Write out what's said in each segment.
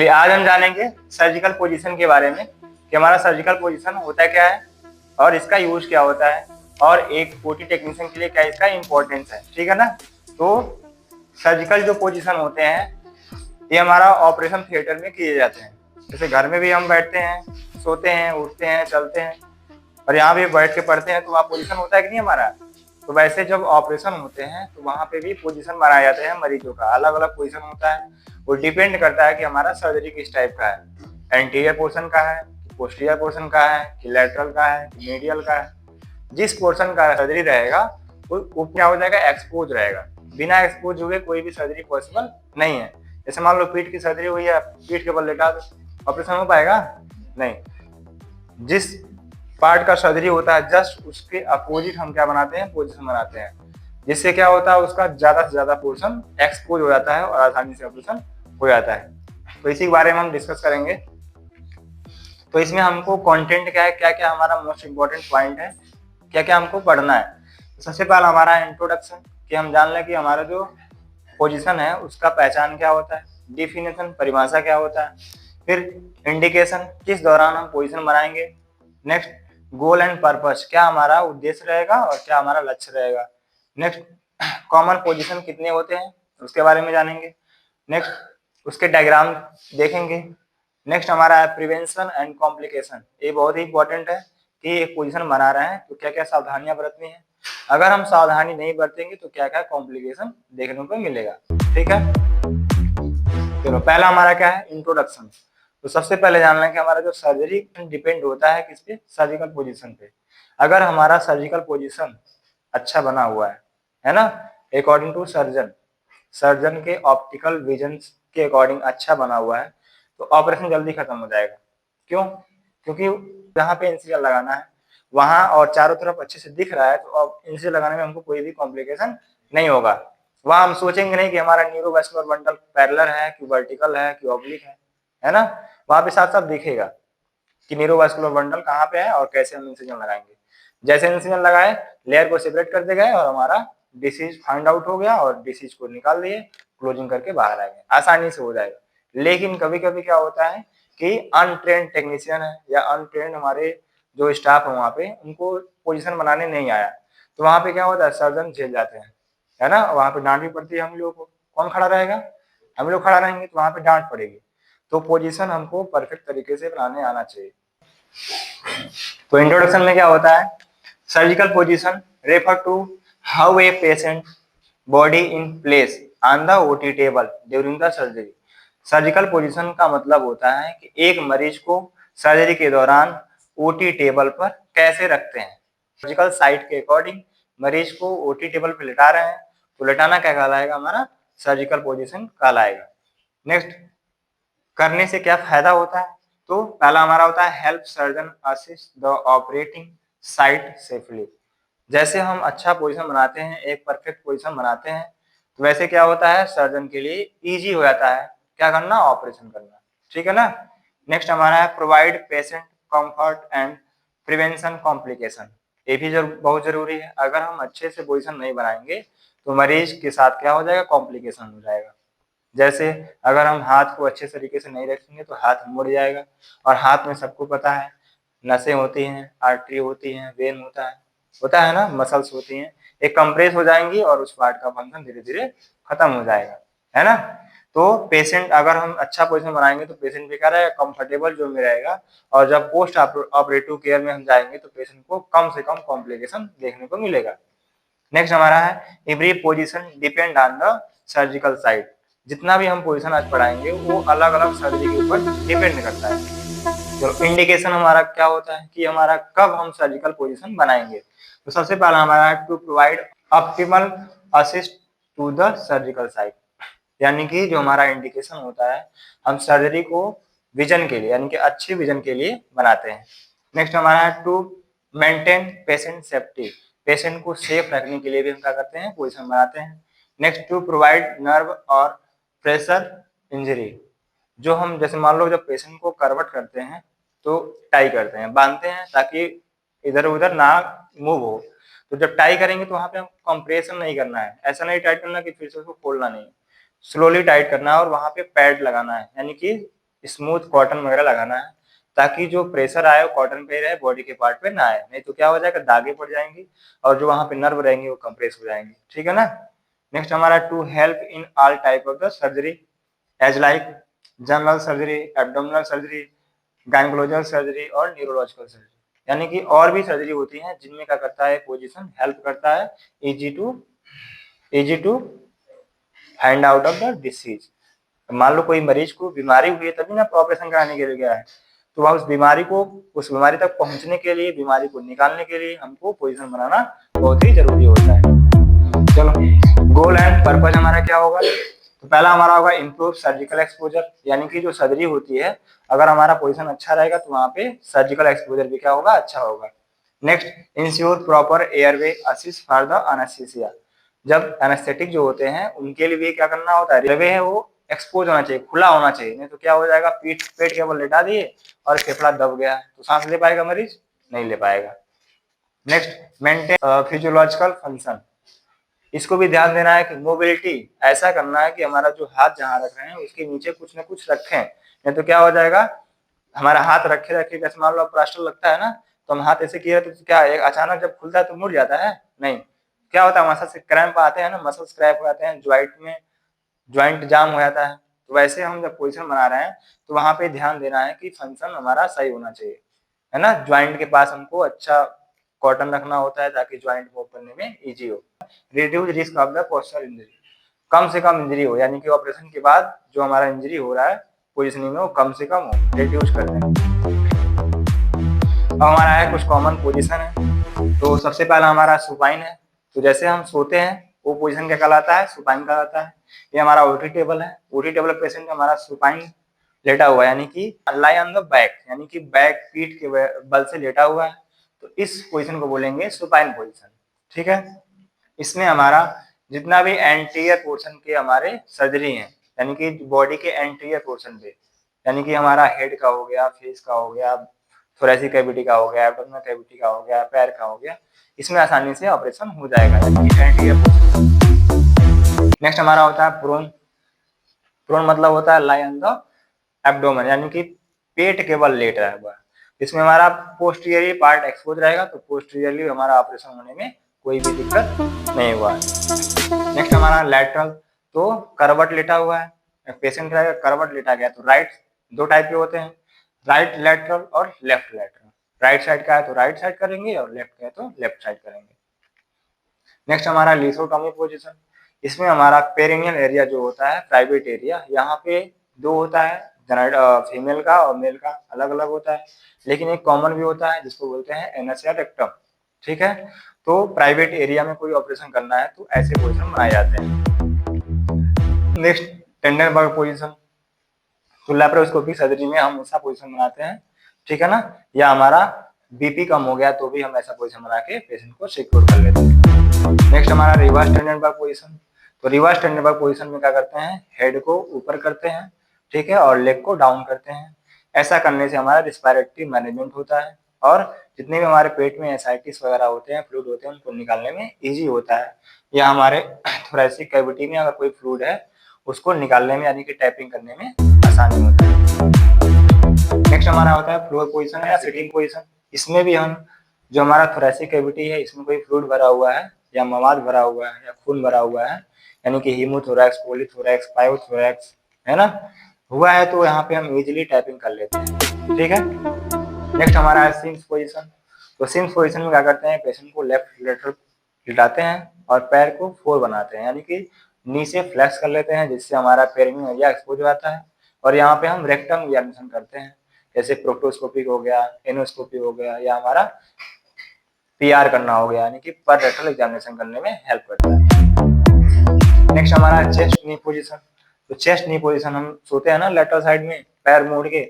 चलिए आज हम जानेंगे सर्जिकल पोजीशन के बारे में कि हमारा सर्जिकल पोजीशन होता क्या है और इसका यूज क्या होता है और एक ओटी टेक्नीशियन के लिए क्या इसका इम्पोर्टेंस है। ठीक है ना। तो सर्जिकल जो पोजीशन होते हैं ये हमारा ऑपरेशन थिएटर में किए जाते हैं। जैसे घर में भी हम बैठते हैं, सोते हैं, उठते हैं, चलते हैं और यहाँ भी बैठ के पढ़ते हैं तो वहाँ पोजीशन होता है कि नहीं हमारा। तो वैसे जब ऑपरेशन होते हैं तो वहाँ पे भी पोजीशन बनाए जाते हैं मरीजों का, अलग अलग पोजीशन होता है। वो डिपेंड करता है कि हमारा सर्जरी किस टाइप का है, एंटीरियर पोर्शन का है, पोस्टीरियर पोर्शन का है, कि लैटरल का है, कि मीडियल का है। जिस पोर्शन का सर्जरी रहेगा वो क्या हो जाएगा, एक्सपोज रहेगा। बिना एक्सपोज हुए कोई भी सर्जरी पॉसिबल नहीं है। जैसे मान लो पीठ की सर्जरी हुई है, पीठ के बल लेटा दो, ऑपरेशन हो पाएगा नहीं। जिस पार्ट का सर्जरी होता है जस्ट उसके अपोजिट हम क्या बनाते हैं, पोजीशन बनाते हैं, जिससे क्या होता है उसका ज्यादा से ज्यादा पोर्शन एक्सपोज हो जाता है और आसानी से ऑपरेशन हो जाता है। तो इसी के बारे में हम डिस्कस करेंगे। तो इसमें हमको कंटेंट क्या है, क्या क्या हमारा मोस्ट इम्पोर्टेंट पॉइंट है, क्या क्या हमको पढ़ना है। तो सबसे पहला हमारा इंट्रोडक्शन, कि हम जान लें कि हमारा जो पोजीशन है उसका पहचान क्या होता है, डिफिनेशन परिभाषा क्या होता है, फिर इंडिकेशन किस दौरान हम पोजीशन बनाएंगे, नेक्स्ट गोल एंड पर्पस क्या हमारा उद्देश्य रहेगा और क्या हमारा लक्ष्य रहेगा, नेक्स्ट कॉमन पोजीशन कितने होते हैं उसके बारे में जानेंगे, नेक्स्ट उसके डायग्राम देखेंगे, नेक्स्ट हमारा है प्रिवेंशन एंड कॉम्प्लिकेशन। ये बहुत ही इंपॉर्टेंट है कि एक पोजीशन बना रहे हैं तो क्या क्या सावधानियां बरतनी है, अगर हम सावधानी नहीं बरतेंगे तो क्या क्या कॉम्प्लिकेशन देखने को मिलेगा। ठीक है, चलो पहला हमारा क्या है, इंट्रोडक्शन। तो सबसे पहले जान लें कि हमारा जो सर्जरी डिपेंड होता है किस पे, सर्जिकल पोजीशन पे। अगर हमारा सर्जिकल पोजीशन अच्छा बना हुआ है ना, अकॉर्डिंग टू सर्जन, सर्जन के ऑप्टिकल विजन के अकॉर्डिंग अच्छा बना हुआ है तो ऑपरेशन जल्दी खत्म हो जाएगा। क्यों? क्योंकि जहाँ पे इंसिजन लगाना है वहां और चारों तरफ अच्छे से दिख रहा है तो अब इंसिजन लगाने में हमको कोई भी कॉम्प्लिकेशन नहीं होगा। वहां हम सोचेंगे नहीं कि हमारा न्यूरोवैस्कुलर बंडल पैरेलल है कि वर्टिकल है कि ऑब्लिक है ना। वहां पे साथ साथ दिखेगा कि न्यूरोवैस्कुलर बंडल कहाँ पे है और कैसे हम इंसिजन लगाएंगे। जैसे इंसिजन लगाए लेयर को सेपरेट करते गए और हमारा डिसीज फाइंड आउट हो गया और डिसीज को निकाल दिए, क्लोजिंग करके बाहर आ गए, आसानी से हो जाएगा। लेकिन कभी कभी क्या होता है कि अनट्रेंड टेक्नीशियन है या अनट्रेंड हमारे जो स्टाफ है वहाँ पे उनको पोजीशन बनाने नहीं आया तो वहाँ पे क्या होता है, सर्जन झेल जाते हैं, है ना। वहाँ पे डांट भी पड़ती है हम लोगों को, कौन खड़ा रहेगा, हम लोग खड़ा रहेंगे तो वहाँ पे डांट पड़ेगी। तो पोजीशन हमको परफेक्ट तरीके से बनाने आना चाहिए। तो इंट्रोडक्शन में क्या होता है, surgical position refer to how a patient body in place on the OT table during the surgery. Surgical position का मतलब होता है कि एक मरीज को सर्जरी के दौरान ओटी टेबल पर कैसे रखते हैं। सर्जिकल साइट के अकॉर्डिंग मरीज को ओटी टेबल पर लिटा रहे हैं तो लिटाना क्या कहलाएगा, हमारा सर्जिकल पोजीशन कहलाएगा। नेक्स्ट, करने से क्या फायदा होता है, तो पहला हमारा होता है help surgeon assist the operating site safely. जैसे हम अच्छा पोजीशन बनाते हैं, एक परफेक्ट पोजीशन बनाते हैं तो वैसे क्या होता है, सर्जन के लिए इजी हो जाता है क्या करना, ऑपरेशन करना। ठीक है ना। नेक्स्ट हमारा है provide patient comfort and prevention complication. ये भी बहुत जरूरी है। अगर हम अच्छे से पोजीशन नहीं बनाएंगे तो मरीज के साथ क्या हो जाएगा, कॉम्प्लिकेशन हो जाएगा। जैसे अगर हम हाथ को अच्छे तरीके से नहीं रखेंगे तो हाथ मुड़ जाएगा और हाथ में सबको पता है नसें होती हैं, आर्टरी होती हैं, वेन होता है ना, मसल्स होती हैं, एक कंप्रेस हो जाएंगी और उस पार्ट का फंक्शन धीरे धीरे खत्म हो जाएगा, है ना। तो पेशेंट अगर हम अच्छा पोजीशन बनाएंगे तो पेशेंट भी क्या रहेगा, कंफर्टेबल जोन में रहेगा और जब पोस्ट ऑपरेटिव केयर में हम जाएंगे तो पेशेंट को कम से कम कॉम्प्लिकेशन देखने को मिलेगा। नेक्स्ट हमारा है every position depend on the surgical site. जितना भी हम पोजीशन आज पढ़ाएंगे वो अलग अलग सर्जरी के ऊपर डिपेंड करता है। तो इंडिकेशन हमारा क्या होता है कि हमारा कब हम सर्जिकल पोजीशन बनाएंगे। तो सबसे पहला हमारा है to provide optimal assist to the surgical site, यानी कि जो हमारा इंडिकेशन होता है हम सर्जरी को विजन के लिए यानी कि अच्छी विजन के लिए बनाते हैं। नेक्स्ट हमारा है to maintain patient safety, patient को सेफ रखने के लिए भी हम क्या करते हैं, पोजीशन बनाते हैं। नेक्स्ट टू प्रोवाइड नर्व और प्रेशर इंजरी, जो हम जैसे मान लो जब पेशेंट को करवट करते हैं तो टाई करते हैं, बांधते हैं ताकि इधर उधर ना मूव हो। तो जब टाई करेंगे तो वहां पे हम कंप्रेशन नहीं करना है, ऐसा नहीं टाइट करना कि फिर से उसको खोलना नहीं, स्लोली टाइट करना है और वहां पे पैड लगाना है, यानी कि स्मूथ कॉटन वगैरह लगाना है, ताकि जो प्रेशर आए वो कॉटन पे रहे, बॉडी के पार्ट पे ना आए, नहीं तो क्या हो जाएगा, दागे पड़ जाएंगी और जो वहां पे नर्व रहेंगे वो कंप्रेस हो जाएंगे। ठीक है ना। नेक्स्ट हमारा to help in all type of the surgery as like general surgery, abdominal surgery, gynaecological surgery और न्यूरोलॉजिकल सर्जरी। यानी कि और भी सर्जरी होती है जिनमें क्या करता है, पोजीशन हेल्प करता है easy to find out of the disease. मान लो कोई मरीज को बीमारी हुई है तभी ना ऑपरेशन कराने के लिए गया है, तो वह उस बीमारी तक पहुंचने के लिए, बीमारी को निकालने के लिए हमको पोजीशन बनाना बहुत ही जरूरी होता है। चलो, गोल एंड पर्पज हमारा क्या होगा, तो पहला हमारा होगा इम्प्रूव सर्जिकल एक्सपोजर, यानी कि जो सर्जरी होती है अगर हमारा पोजीशन अच्छा रहेगा तो वहां पे सर्जिकल एक्सपोजर भी क्या होगा, अच्छा होगा। Next, ensure proper airway assist for the anaesthesia. जब एनेस्थेटिक जो होते हैं उनके लिए क्या करना होता है, एयरवे है वो एक्सपोज होना चाहिए, खुला होना चाहिए, नहीं तो क्या हो जाएगा, पेट के बल लेटा दिए और फेफड़ा दब गया तो सांस ले पाएगा मरीज, नहीं ले पाएगा। नेक्स्ट, मेंटेन फिजियोलॉजिकल फंक्शन, इसको भी ध्यान देना है कि मोबिलिटी ऐसा करना है कि हमारा जो हाथ जहां रख रहे हैं उसके नीचे कुछ ना कुछ रखें, नहीं तो क्या हो जाएगा, हमारा हाथ रखे रखे जैसे मान लो प्लास्टर लगता है ना, तो हम हाथ ऐसे किए तो क्या एक अचानक जब खुलता है तो मुड़ जाता है, नहीं, क्या होता है, मसल से क्रैम्प आते हैं ना, मसल क्रैम्प हो जाते हैं, ज्वाइंट जाम हो जाता है। तो वैसे हम जब पोजीशन बना रहे हैं तो वहां पे ध्यान देना है कि फंक्शन हमारा सही होना चाहिए, है ना। ज्वाइंट के पास हमको अच्छा कॉटन रखना होता है ताकि ज्वाइंट मूव करने में इजी हो। Reduce risk of the posture injury, कम से कम इंजरी हो, यानी कि ऑपरेशन के बाद जो हमारा इंजरी हो रहा है पोजिशनिंग में वो कम से कम हो, रिड्यूस कर दें। अब हमारा है कुछ कॉमन पोजीशन है, तो सबसे पहला हमारा सुपाइन है, तो जैसे हम सोते हैं वो पोजीशन क्या कहलाता है, सुपाइन कहलाता है। ये हमारा ओटी टेबल है, ओटी टेबल पेशेंट हमारा सुपाइन लेटा हुआ है, यानी कि लाई ऑन द बैक, यानी कि बैक पीठ के बल से लेटा हुआ है, तो इस पोजीशन को बोलेंगे सुपाइन पोजीशन। ठीक है। इसमें हमारा जितना भी एंटीरियर पोर्शन के हमारे सर्जरी हैं, यानी कि बॉडी के एंटीरियर पोर्शन पे, यानी कि हमारा हेड का हो गया, फेस का हो गया, थोरेसिक कैविटी का हो गया, एब्डोमिनल कैविटी का हो गया, पैर का हो गया, इसमें आसानी से ऑपरेशन हो जाएगा, यानी कि एंटीरियर पोर्शन। नेक्स्ट हमारा होता है प्रोन। प्रोन मतलब होता है लाई ऑन द एब्डोमेन, यानी कि पेट के बल लेट रहा हुआ। इसमें हमारा पोस्टीरियर पार्ट एक्सपोज रहेगा, तो पोस्टीरियरली हमारा ऑपरेशन होने में कोई भी दिक्कत नहीं हुआ। नेक्स्ट हमारा लैटरल, तो करवट लेटा हुआ है, पेशेंट करवट लेटा गया, तो राइट दो टाइप के होते हैं, राइट लैटरल और लेफ्ट लैटरल। राइट साइड का है तो राइट साइड करेंगे और लेफ्ट का है तो लेफ्ट साइड करेंगे। नेक्स्ट हमारा लिथोटॉमी पोजीशन, इसमें हमारा पेरिनियल एरिया जो होता है, प्राइवेट एरिया, यहाँ पे दो होता है, फीमेल का और मेल का अलग अलग होता है, लेकिन एक कॉमन भी होता है जिसको बोलते हैं एनस या रेक्टम। ठीक है। तो प्राइवेट एरिया में कोई ऑपरेशन करना है तो ऐसे पोजीशन बनाए जाते हैं। नेक्स्ट, टेंडरबर्ग पोजीशन, तो लैप्रोस्कोपिक सर्जरी में हम ऐसा पोजीशन बनाते हैं, ठीक है ना, या हमारा बीपी कम हो गया तो भी हम ऐसा पोजीशन बना के पेशेंट को सिक्योर कर लेते हैं। नेक्स्ट हमारा रिवर्स टेंडरबर्ग पोजीशन, तो रिवर्स टेंडरबर्ग पोजीशन में क्या करते हैं, हेड को ऊपर करते हैं, ठीक है, और लेग को डाउन करते हैं। ऐसा करने से हमारा रिस्पायरेटरी मैनेजमेंट होता है और जितने भी हमारे पेट में एसाइटिस वगैरह होते हैं, फ्लूइड होते हैं, उनको निकालने में इजी होता है, या हमारे थोरेसिक कैविटी में अगर कोई फ्लूइड है उसको निकालने में, यानी कि टैपिंग करने में आसानी होता है। नेक्स्ट हमारा होता है फ्लोर पोजीशन या सिटिंग पोजीशन, इसमें भी हम जो हमारा थोरेसिक कैविटी है इसमें कोई फ्लूइड भरा हुआ है या मवाद भरा हुआ है या खून भरा हुआ है, यानी कि हीमोथोरैक्स, पॉलीथोरैक्स, पायोथोरैक्स, है ना, हुआ है, तो यहाँ पे हम इजीली टैपिंग कर लेते हैं। ठीक है। नेक्स्ट हमारा है सिम्स पोजीशन, तो सिम्स पोजीशन में क्या करते हैं, पेशेंट को लेफ्ट लेटरल लिटाते हैं और पैर को 4 बनाते हैं, यानी कि नी से फ्लेक्स कर लेते हैं, जिससे हमारा पेरिनियल एरिया एक्सपोज हो जाता है, और यहाँ पे हम रेक्टम एग्जामिनेशन करते हैं, जैसे प्रोक्टोस्कोपी हो गया, एनोस्कोपी हो गया, या हमारा पीआर करना हो गया, यानी कि पर रेक्टल एग्जामिनेशन करने में हेल्प करता है। नेक्स्ट हमारा चेस्ट नी पोजीशन, तो चेस्ट नी पोजीशन हम सोते हैं ना लेटरल साइड में पैर मोड़ के,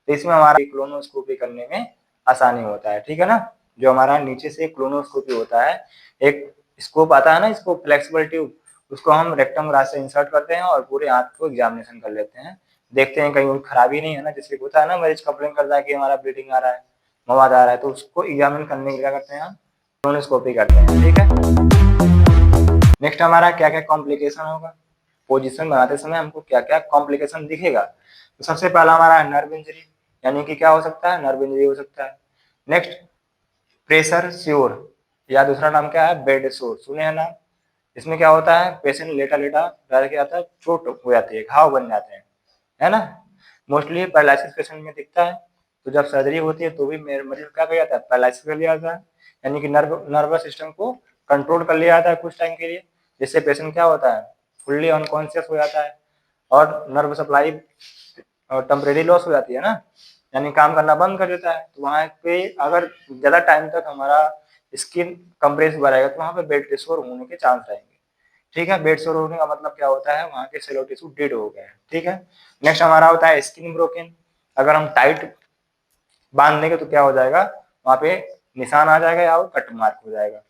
तो इसमें हमारा क्लोनोस्कोपी करने में आसानी होता है। ठीक है ना, जो हमारा नीचे से क्लोनोस्कोपी होता है, एक स्कोप आता है ना, इसको फ्लेक्सिबल ट्यूब, उसको हम रेक्टम ग्रास से इंसर्ट करते हैं और पूरे हाथ को एग्जामिनेशन कर लेते हैं, देखते हैं कहीं खराबी नहीं है ना, जैसे होता है ना मरीज कंप्लेन करता है कि हमारा ब्लीडिंग आ रहा है, मवाद आ रहा है, तो उसको एग्जामिन करने के लिए क्या करते हैं, हम क्लोनोस्कोपी करते हैं। ठीक है। नेक्स्ट हमारा क्या क्या कॉम्प्लिकेशन होगा, पोजीशन बनाते समय हमको क्या क्या कॉम्प्लिकेशन दिखेगा, तो सबसे पहला हमारा है नर्व इंजरी, यानी कि क्या हो सकता है, नर्व इंजरी हो सकता है। नेक्स्ट प्रेशर स्योर, या दूसरा नाम क्या है, बेड सोर, सुने हैं नाम। इसमें क्या होता है, पेशेंट लेटा लेटा रह के आता है, चोट हो जाती है, घाव बन जाते हैं, है ना। मोस्टली पैरालिसिस पेशेंट में दिखता है। तो जब सर्जरी होती है तो भी मरीज क्या किया जाता है, पैरालिसिस कर लिया जाता है, यानी कि नर्वस सिस्टम को कंट्रोल कर लिया जाता है कुछ टाइम के लिए, जिससे पेशेंट क्या होता है, फुल्ली अनकॉन्शियस हो जाता है और नर्व सप्लाई टेम्परेरी लॉस हो जाती है ना, यानी काम करना बंद कर देता है। तो वहाँ पे अगर ज़्यादा टाइम तक हमारा स्किन कंप्रेस हुआ रहेगा तो वहाँ पे बेड सोर होने के चांस रहेंगे। ठीक है, बेड सोर होने का मतलब क्या होता है, वहाँ के सेलो टिश्यू डेड हो गए हैं। ठीक है, नेक्स्ट हमारा होता है स्किन ब्रोकन। अगर हम टाइट बांध देंगे तो क्या हो जाएगा, वहाँ पे निशान आ जाएगा या वो कट मार्क हो जाएगा।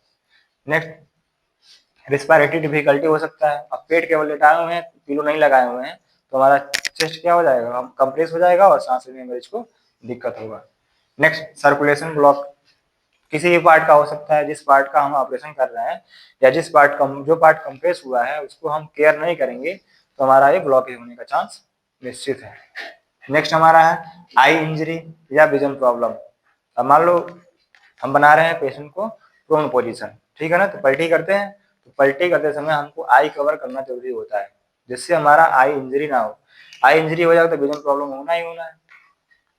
नेक्स्ट रिस्पायरेटरी डिफिकल्टी हो सकता है। अब पेट केवल लेटाए हुए हैं, पिलो नहीं लगाए हुए हैं, तो हमारा चेस्ट क्या हो जाएगा, हम कंप्रेस हो जाएगा और सांस लेने में मरीज को दिक्कत होगा। नेक्स्ट सर्कुलेशन ब्लॉक, किसी भी पार्ट का हो सकता है, जिस पार्ट का हम ऑपरेशन कर रहे हैं या जिस पार्ट जो पार्ट कंप्रेस हुआ है उसको हम केयर नहीं करेंगे तो हमारा ये ब्लॉकेज होने का चांस निश्चित है। नेक्स्ट हमारा है आई इंजरी या विजन प्रॉब्लम। अब मान लो हम बना रहे हैं पेशेंट को प्रोन पोजीशन, ठीक है ना, तो पलटी करते हैं, तो पलटी करते समय हमको आई कवर करना जरूरी होता है, जिससे हमारा आई इंजरी ना हो। आई इंजरी हो जाए तो विजन प्रॉब्लम होना ही होना है।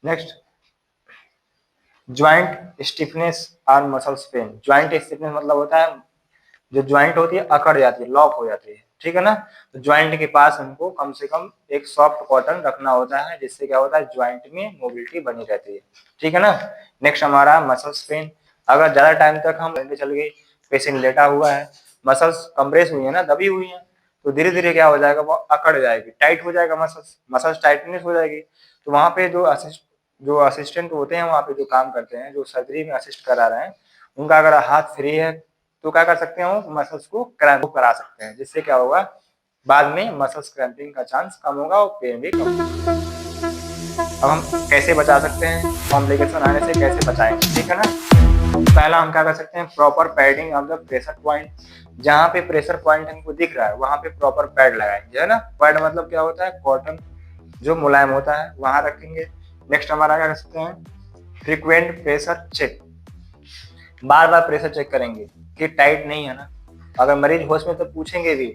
नेक्स्ट ज्वाइंट स्टिफनेस और मसल्स पेन। ज्वाइंट स्टिफनेस मतलब होता है जो ज्वाइंट होती है अकड़ जाती है, लॉक हो जाती है, ठीक है ना। तो ज्वाइंट के पास हमको कम से कम एक सॉफ्ट कॉटन रखना होता है, जिससे क्या होता है, ज्वाइंट में मोबिलिटी बनी रहती है, ठीक है ना। नेक्स्ट हमारा मसल्स पेन। अगर ज्यादा टाइम तक हम लेटे चल गए, पेशेंट लेटा हुआ है, मसल्स कंप्रेस हुई है ना, दबी हुई है, तो धीरे धीरे क्या हो जाएगा, वो अकड़ जाएगी, टाइट हो जाएगा, मसल्स टाइटनेस हो जाएगी। तो वहाँ पे जो असिस्टेंट होते हैं वहाँ पे जो काम करते हैं, जो सर्जरी में असिस्ट करा रहे हैं, उनका अगर हाथ फ्री है तो क्या कर सकते हैं, वो मसल्स को क्रैम्प करा सकते हैं, जिससे क्या होगा, बाद में मसल्स क्रैम्पिंग का चांस कम होगा और पेन भी कम होगा। अब हम कैसे बचा सकते हैं, कॉम्प्लिकेशन आने से कैसे बचाएंगे, ठीक है ना। पहला हम क्या कर सकते हैं, proper padding of the pressure point. जहाँ पे प्रेशर पॉइंट हमको दिख रहा है वहाँ पे प्रॉपर पैड लगाएंगे, है ना। पैड मतलब क्या होता है, कॉटन जो मुलायम होता है वहाँ रखेंगे। नेक्स्ट हमारा क्या कर सकते हैं, फ्रीक्वेंट प्रेशर चेक, बार बार प्रेशर चेक करेंगे कि टाइट नहीं है ना। अगर मरीज होश में तो पूछेंगे भी,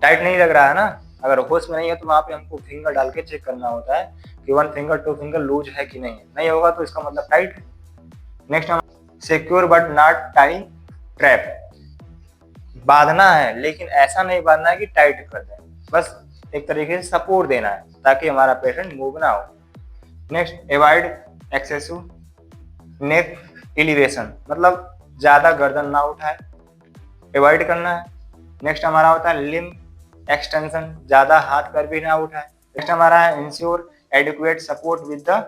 टाइट नहीं लग रहा है ना, अगर होश में नहीं है तो वहाँ पे हमको फिंगर डाल के चेक करना होता है कि 1 फिंगर 2 फिंगर लूज है कि नहीं है, नहीं होगा तो इसका मतलब टाइट है। नेक्स्ट हम secure but not tie trap, बांधना है लेकिन ऐसा नहीं बांधना है कि टाइट कर दें, बस एक तरीके से सपोर्ट देना है ताकि हमारा पेशेंट मूव ना हो। नेक्स्ट एवॉइड एक्सेसिव नेक एलिवेशन, मतलब ज्यादा गर्दन ना उठाए, एवॉइड करना है। नेक्स्ट हमारा होता है लिम्ब एक्सटेंशन, ज्यादा हाथ पैर भी ना उठाए। नेक्स्ट हमारा है ensure adequate support with the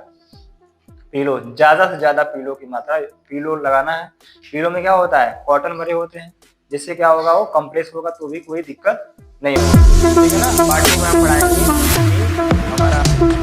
pillow, ज्यादा से ज्यादा पिलो की मात्रा, पिलो लगाना है। पिलो में क्या होता है, कॉटन भरे होते हैं, जिससे क्या होगा, वो कंप्रेस होगा तो भी कोई दिक्कत नहीं होगी, ठीक है ना। पार्टी में हम पढ़ाएंगे कि हमारा